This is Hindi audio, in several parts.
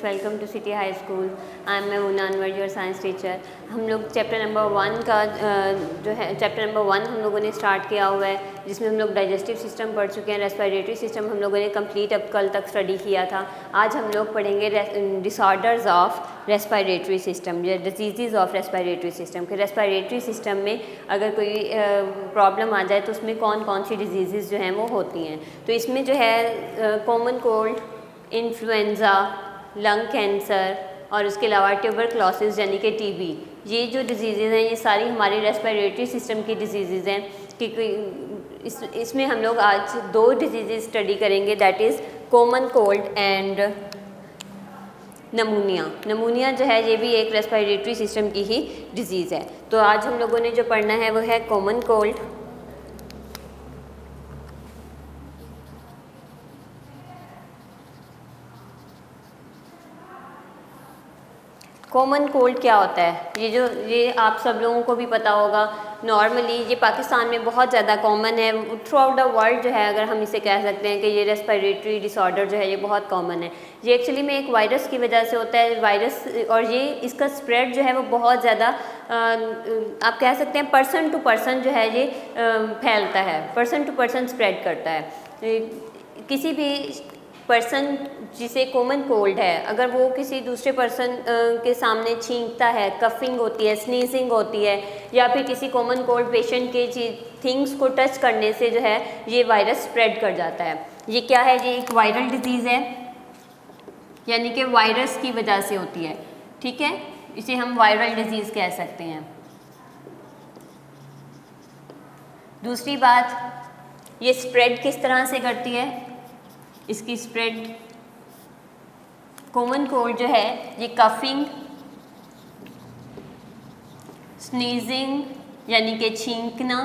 Welcome to city high school. I am Memuna Anwar, your science teacher. हम लोग चैप्टर नंबर 1 का जो है चैप्टर नंबर 1 हम लोगों ने स्टार्ट किया हुआ है, जिसमें हम लोग डाइजेस्टिव सिस्टम पढ़ चुके हैं। रेस्पिरेटरी सिस्टम हम लोगों ने कंप्लीट अब कल तक स्टडी किया था। आज हम लोग पढ़ेंगे डिसऑर्डर्स ऑफ रेस्पिरेटरी सिस्टम या डिजीज़ ऑफ रेस्पिरेटरी सिस्टम के। रेस्पिरेटरी सिस्टम में अगर कोई प्रॉब्लम आ जाए तो उसमें कौन कौन सी डिजीज़ जो हैं वो होती हैं। तो इसमें जो है common cold, influenza, lung cancer और उसके अलावा ट्यूबरक्लोसिस यानी कि टीबी, ये जो डिजीज़ हैं ये सारी हमारी रेस्पिरेटरी सिस्टम की डिजीज़ हैं। कि इसमें हम लोग आज 2 डिजीज़ स्टडी करेंगे, that is common cold and नमूनिया। नमूनिया जो है ये भी एक रेस्पिरेटरी सिस्टम की ही डिजीज़ है। तो आज हम लोगों ने जो पढ़ना है वो है कॉमन कोल्ड। कॉमन कोल्ड क्या होता है? ये आप सब लोगों को भी पता होगा। नॉर्मली ये पाकिस्तान में बहुत ज़्यादा कॉमन है, थ्रू आउट द वर्ल्ड जो है अगर हम इसे कह सकते हैं कि ये रेस्पिरेटरी डिसऑर्डर जो है ये बहुत कॉमन है। ये एक्चुअली में एक वायरस की वजह से होता है, वायरस, और ये इसका स्प्रेड जो है वो बहुत ज़्यादा आप कह सकते हैं पर्सन टू पर्सन जो है ये फैलता है, पर्सन टू पर्सन स्प्रेड करता है। किसी भी पर्सन जिसे कॉमन कोल्ड है, अगर वो किसी दूसरे पर्सन के सामने छींकता है, कफिंग होती है, स्नीजिंग होती है, या फिर किसी कॉमन कोल्ड पेशेंट के थिंग्स को टच करने से जो है ये वायरस स्प्रेड कर जाता है। ये क्या है? ये एक वायरल डिजीज़ है, यानी कि वायरस की वजह से होती है। ठीक है, इसे हम वायरल डिजीज़ कह सकते हैं। दूसरी बात, ये स्प्रेड किस तरह से करती है? इसकी स्प्रेड, कॉमन कोल्ड जो है ये कफिंग, स्नीजिंग यानी कि छींकना,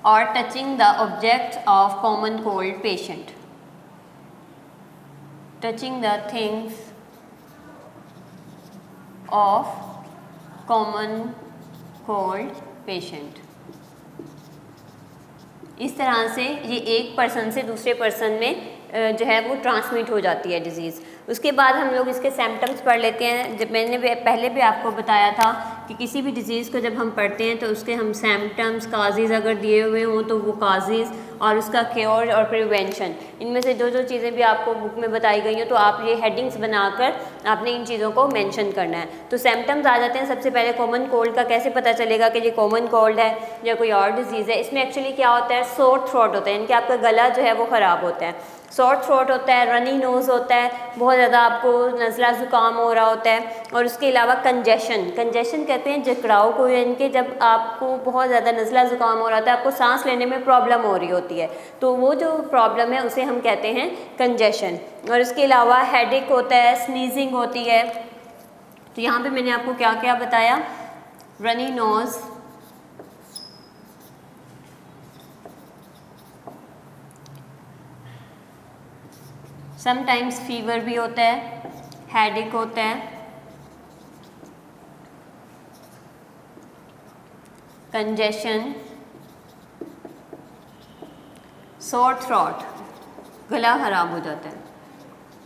और touching the object of common cold patient, touching the things of common cold patient. इस तरह से ये एक पर्सन से दूसरे पर्सन में जो है वो ट्रांसमिट हो जाती है डिज़ीज़। उसके बाद हम लोग इसके सिम्टम्स पढ़ लेते हैं। जब मैंने पहले भी आपको बताया था कि किसी भी डिज़ीज़ को जब हम पढ़ते हैं तो उसके हम सिम्टम्स, काजेज़ अगर दिए हुए हों तो वो काजेज़, और उसका क्योर और प्रिवेंशन, इनमें से जो चीज़ें भी आपको बुक में बताई गई हैं तो आप ये हेडिंग्स बनाकर आपने इन चीज़ों को मेंशन करना है। तो सिम्टम्स आ जाते हैं। सबसे पहले कॉमन कोल्ड का कैसे पता चलेगा कि ये कॉमन कोल्ड है या कोई और डिजीज़ है? इसमें एक्चुअली क्या होता है, सोर थ्रोट होता है, यानी कि आपका गला जो है वो ख़राब होता है। सोर थ्रोट होता है, रनी नोज़ होता है, बहुत ज़्यादा आपको नज़ला ज़ुकाम हो रहा होता है, और उसके अलावा कंजेशन, कंजेशन कहते हैं जकड़ाव को, यानी कि जब आपको बहुत ज़्यादा नज़ला ज़ुकाम हो रहा होता है, आपको सांस लेने में प्रॉब्लम हो रही होती है, तो वो जो प्रॉब्लम है उसे हम कहते हैं कंजेशन। और उसके अलावा हेडेक होता है, स्नीजिंग होती है। तो यहाँ पे मैंने आपको क्या क्या बताया? रनी नोज़, समटाइम्स फीवर भी होता है, हेडेक होता है, कंजेशन, सोर थ्रोट, गला ख़राब हो जाता है।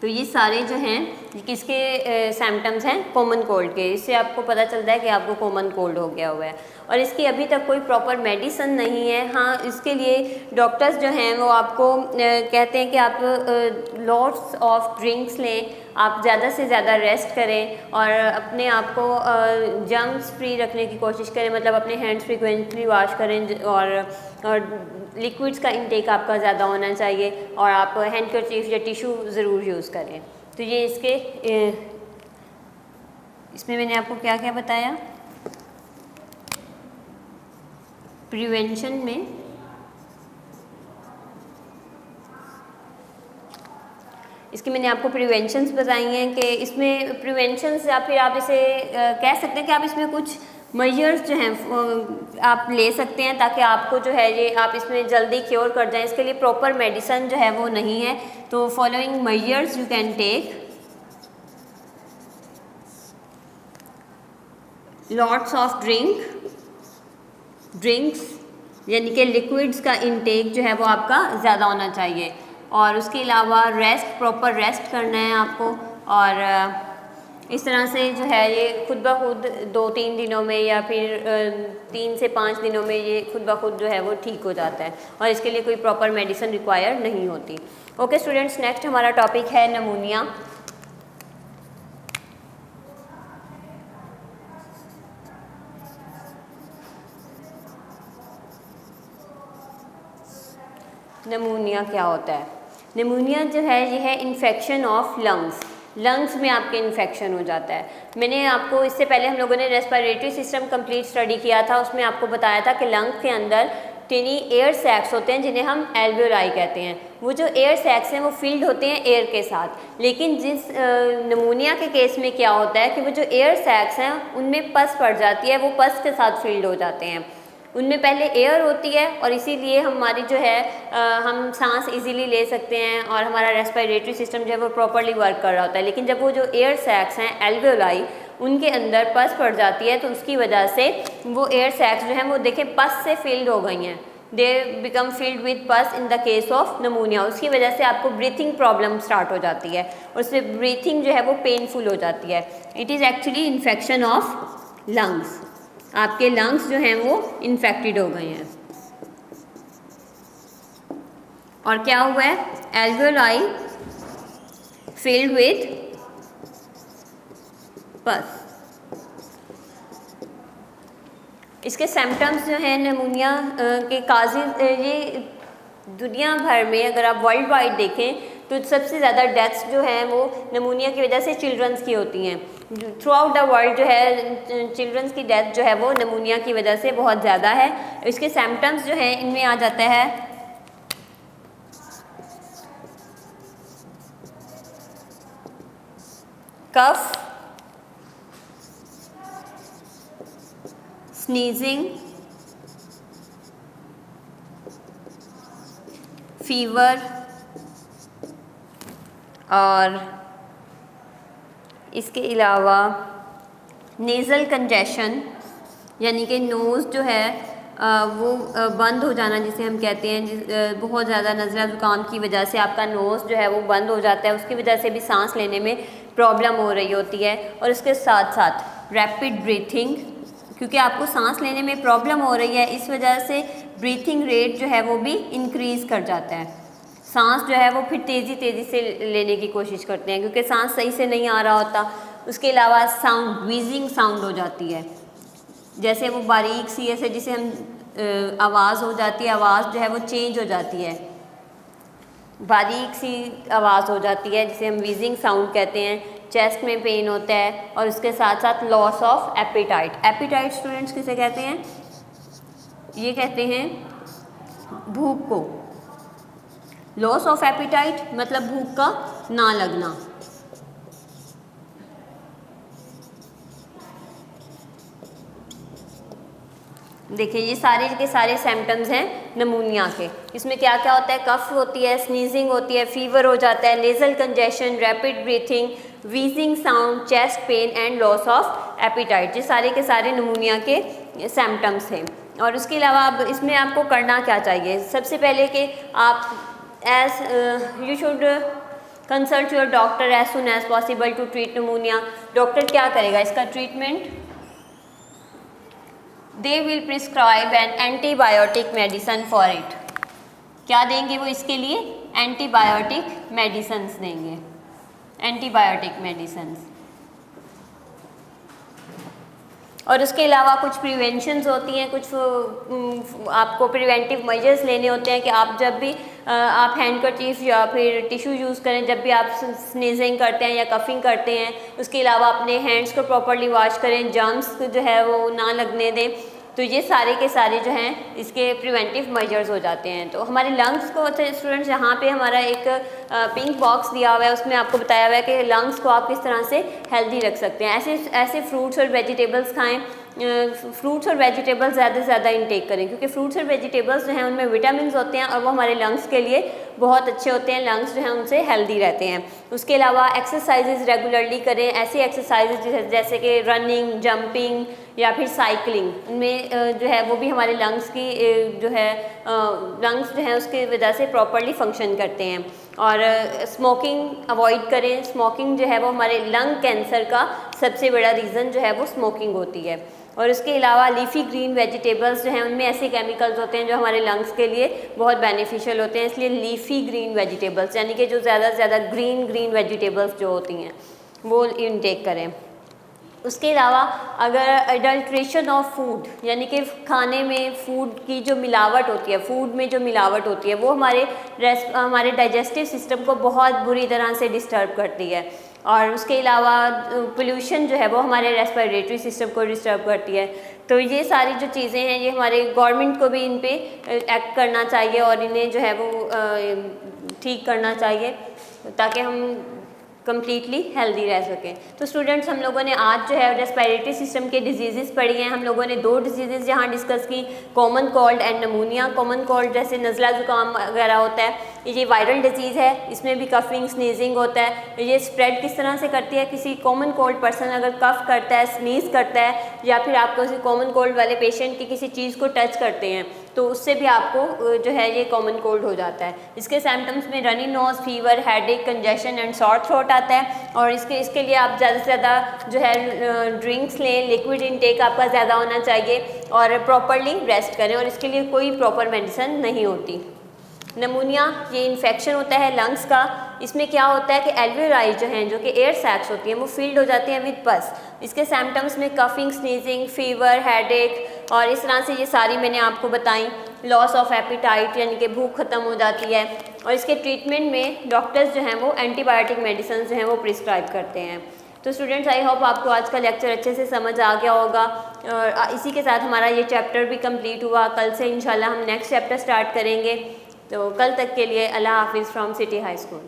तो ये सारे जो हैं किसके सिम्टम्स हैं? कॉमन कोल्ड के। इससे आपको पता चलता है कि आपको कॉमन कोल्ड हो गया हुआ है। और इसकी अभी तक कोई प्रॉपर मेडिसिन नहीं है। हाँ, इसके लिए डॉक्टर्स जो हैं वो आपको कहते हैं कि आप लॉट्स ऑफ ड्रिंक्स लें, आप ज़्यादा से ज़्यादा रेस्ट करें, और अपने आप को जर्म्स फ्री रखने की कोशिश करें, मतलब अपने हैंड्स फ्रीक्वेंटली वॉश करें, और लिक्विड्स का इंटेक आपका ज़्यादा होना चाहिए, और आप हैंडकरचीफ या टिशू ज़रूर यूज़ करें। तो ये इसमें मैंने आपको क्या क्या बताया? प्रिवेंशन में इसकी मैंने आपको प्रिवेंशंस बताई हैं कि इसमें प्रिवेंशंस, या फिर आप इसे कह सकते हैं कि आप इसमें कुछ मेजर्स जो हैं आप ले सकते हैं ताकि आपको जो है ये आप इसमें जल्दी क्योर कर जाएं। इसके लिए प्रॉपर मेडिसिन जो है वो नहीं है। तो following measures you can take: lots of drinks यानी कि लिक्विड्स का इंटेक जो है वो आपका ज़्यादा होना चाहिए। और उसके अलावा रेस्ट, प्रॉपर रेस्ट करना है आपको। और इस तरह से जो है ये खुद ब खुद 2-3 दिनों में या फिर 3 से 5 दिनों में ये खुद ब खुद जो है वो ठीक हो जाता है और इसके लिए कोई प्रॉपर मेडिसिन रिक्वायर नहीं होती। ओके स्टूडेंट्स, नेक्स्ट हमारा टॉपिक है नमूनिया। नमूनिया क्या होता है? नमूनिया जो है ये है इन्फेक्शन ऑफ लंग्स में आपके इन्फेक्शन हो जाता है। मैंने आपको इससे पहले हम लोगों ने रेस्पिरेटरी सिस्टम कंप्लीट स्टडी किया था, उसमें आपको बताया था कि लंग के अंदर टिनी एयर सैक्स होते हैं जिन्हें हम एल्वेओलाई कहते हैं। वो जो एयर सैक्स हैं वो फिल्ड होते हैं एयर के साथ, लेकिन जिस नमूनिया के केस में क्या होता है कि वो जो एयर सैक्स हैं उनमें पस पड़ जाती है, वो पस के साथ फिल्ड हो जाते हैं। उनमें पहले एयर होती है और इसीलिए हमारी जो है हम सांस इजीली ले सकते हैं और हमारा रेस्पिरेटरी सिस्टम जो है वो प्रॉपरली वर्क कर रहा होता है। लेकिन जब वो जो एयर सैक्स हैं एल्वेओलाई उनके अंदर पस पड़ जाती है तो उसकी वजह से वो एयर सैक्स जो हैं वो देखें पस से फिल्ड हो गई हैं, दे बिकम फिल्ड विद पस इन द केस ऑफ नमूनिया। उसकी वजह से आपको ब्रीथिंग प्रॉब्लम स्टार्ट हो जाती है और उससे ब्रीथिंग जो है वो पेनफुल हो जाती है। It is actually infection of lungs, आपके लंग्स जो हैं वो इन्फेक्टेड हो गए हैं। और क्या हुआ है? एल्वेओलाई फिल्ड विद पस। इसके सिम्टम्स जो हैं नमूनिया के काजेज, ये दुनिया भर में अगर आप वर्ल्ड वाइड देखें तो सबसे ज़्यादा डेथ्स जो हैं वो नमूनिया की वजह से चिल्ड्रंस की होती हैं। थ्रू आउट द वर्ल्ड जो है चिल्ड्रंस की डेथ जो है वो नमूनिया की वजह से बहुत ज़्यादा है। इसके सिम्टम्स जो हैं इनमें आ जाता है कफ, स्नीजिंग, फीवर और इसके अलावा नेज़ल कंजेशन, यानी कि नोज़ जो है वो बंद हो जाना जिसे हम कहते हैं। बहुत ज़्यादा नज़ला ज़ुकाम की वजह से आपका नोज़ जो है वो बंद हो जाता है, उसकी वजह से भी सांस लेने में प्रॉब्लम हो रही होती है। और इसके साथ साथ रैपिड ब्रीथिंग, क्योंकि आपको सांस लेने में प्रॉब्लम हो रही है इस वजह से ब्रीथिंग रेट जो है वो भी इंक्रीज़ कर जाता है। सांस जो है वो फिर तेज़ी से लेने की कोशिश करते हैं क्योंकि सांस सही से नहीं आ रहा होता। उसके अलावा साउंड, व्हीजिंग साउंड हो जाती है, जैसे वो बारीक सी ऐसे जिसे हम आवाज़ हो जाती है, आवाज़ जो है वो चेंज हो जाती है, बारीक सी आवाज़ हो जाती है जिसे हम व्हीजिंग साउंड कहते हैं। चेस्ट में पेन होता है और उसके साथ साथ loss of appetite. Appetite students किसे कहते हैं? ये कहते हैं भूख को। लॉस ऑफ एपेटाइट मतलब भूख का ना लगना। देखिए ये सारे के सारे सिम्टम्स हैं नमूनिया के। इसमें क्या क्या होता है? कफ होती है, स्नीजिंग होती है, फीवर हो जाता है, nasal congestion, rapid breathing, wheezing sound, chest pain and loss of appetite. ये सारे के सारे नमूनिया के सिम्टम्स हैं। और उसके अलावा अब इसमें आपको करना क्या चाहिए? सबसे पहले कि आप you should consult your doctor as soon as possible to treat pneumonia. Doctor क्या करेगा इसका treatment? They will prescribe an antibiotic medicine for it. क्या देंगे वो इसके लिए? एंटीबायोटिक मेडिसन्स देंगे, एंटीबायोटिक मेडिसन्स। और उसके अलावा कुछ प्रिवेंशंस होती हैं, कुछ आपको प्रिवेंटिव मेजर्स लेने होते हैं कि आप जब भी आप हैंडकरचीफ या फिर टिश्यू यूज़ करें जब भी आप स्नीजिंग करते हैं या कफिंग करते हैं। उसके अलावा अपने हैंड्स को प्रॉपर्ली वॉश करें, जर्म्स जो है वो ना लगने दें। तो ये सारे के सारे जो हैं इसके प्रिवेंटिव मेजर्स हो जाते हैं। तो हमारे लंग्स को स्टूडेंट्स यहाँ पे हमारा एक पिंक बॉक्स दिया हुआ है, उसमें आपको बताया हुआ है कि लंग्स को आप किस तरह से हेल्दी रख सकते हैं। ऐसे फ्रूट्स और वेजिटेबल्स खाएं, फ्रूट्स और वेजिटेबल्स ज़्यादा से ज़्यादा इंटेक करें क्योंकि फ्रूट्स और वेजिटेबल्स जो हैं उनमें विटामिन होते हैं और वो हमारे लंग्स के लिए बहुत अच्छे होते हैं। लंग्स जो हैं उनसे हेल्दी रहते हैं। उसके अलावा एक्सरसाइजेज रेगुलरली करें, ऐसी एक्सरसाइजेज जैसे कि रनिंग, जंपिंग या फिर साइकिलिंग, उनमें जो है वो भी हमारे लंग्स की जो है लंग्स जो हैं उसकी वजह से प्रॉपरली फंक्शन करते हैं। और स्मोकिंग अवॉइड करें। स्मोकिंग जो है वो हमारे लंग कैंसर का सबसे बड़ा रीज़न जो है वो स्मोकिंग होती है। और इसके अलावा लीफी ग्रीन वेजिटेबल्स जो हैं उनमें ऐसे केमिकल्स होते हैं जो हमारे लंग्स के लिए बहुत बेनिफिशियल होते हैं, इसलिए लीफी ग्रीन वेजिटेबल्स यानी कि जो ज़्यादा से ज़्यादा ग्रीन वेजिटेबल्स जो होती हैं वो इनटेक करें। उसके अलावा अगर अडल्ट्रेशन ऑफ फूड यानी कि खाने में फूड की जो मिलावट होती है, फूड में जो मिलावट होती है वो हमारे डाइजेस्टिव सिस्टम को बहुत बुरी तरह से डिस्टर्ब करती है। और उसके अलावा पोल्यूशन जो है वो हमारे रेस्पिरेटरी सिस्टम को डिस्टर्ब करती है। तो ये सारी जो चीज़ें हैं ये हमारे गवर्नमेंट को भी इन पे एक्ट करना चाहिए और इन्हें जो है वो ठीक करना चाहिए ताकि हम कम्प्लीटली हेल्दी रह सकें। तो स्टूडेंट्स, हम लोगों ने आज जो है रेस्पिरेटरी सिस्टम के डिजीज़ पढ़ी हैं। हम लोगों ने 2 डिजीज़ यहाँ डिस्कस की, common cold and नमूनिया। Common cold जैसे नज़ला ज़ुकाम वगैरह होता है, ये वायरल डिजीज़ है, इसमें भी कफिंग स्नीजिंग होता है। ये स्प्रेड किस तरह से करती है, किसी कॉमन कोल्ड पर्सन अगर कफ करता है, स्नीज़ करता है या फिर आप किसी कॉमन कोल्ड वाले पेशेंट की किसी चीज़ को टच करते हैं तो उससे भी आपको जो है ये कॉमन कोल्ड हो जाता है। इसके सिम्टम्स में runny nose, fever, headache, congestion and sore throat आता है। और इसके लिए आप ज़्यादा से ज़्यादा जो है ड्रिंक्स लें, लिक्विड इनटेक आपका ज़्यादा होना चाहिए और प्रॉपरली रेस्ट करें और इसके लिए कोई प्रॉपर मेडिसिन नहीं होती। नमूनिया ये इन्फेक्शन होता है लंग्स का। इसमें क्या होता है कि एल्वेओलाई जो हैं, जो कि एयर सैक्स होती हैं, वो फील्ड हो जाती हैं विद पस। इसके सिम्टम्स में कफिंग, स्नीजिंग, फीवर, हेडेक और इस तरह से ये सारी मैंने आपको बताई। लॉस ऑफ एपिटाइट यानी कि भूख खत्म हो जाती है। और इसके ट्रीटमेंट में डॉक्टर्स जो हैं वो एंटीबायोटिक मेडिसिन जो हैं वो प्रिस्क्राइब करते हैं। तो स्टूडेंट्स, आई होप आपको आज का लेक्चर अच्छे से समझ आ गया होगा और इसी के साथ हमारा ये चैप्टर भी कंप्लीट हुआ। कल से इंशाल्लाह हम नेक्स्ट चैप्टर स्टार्ट करेंगे। तो कल तक के लिए अल्लाह हाफिज़ फ्रॉम सिटी हाई स्कूल।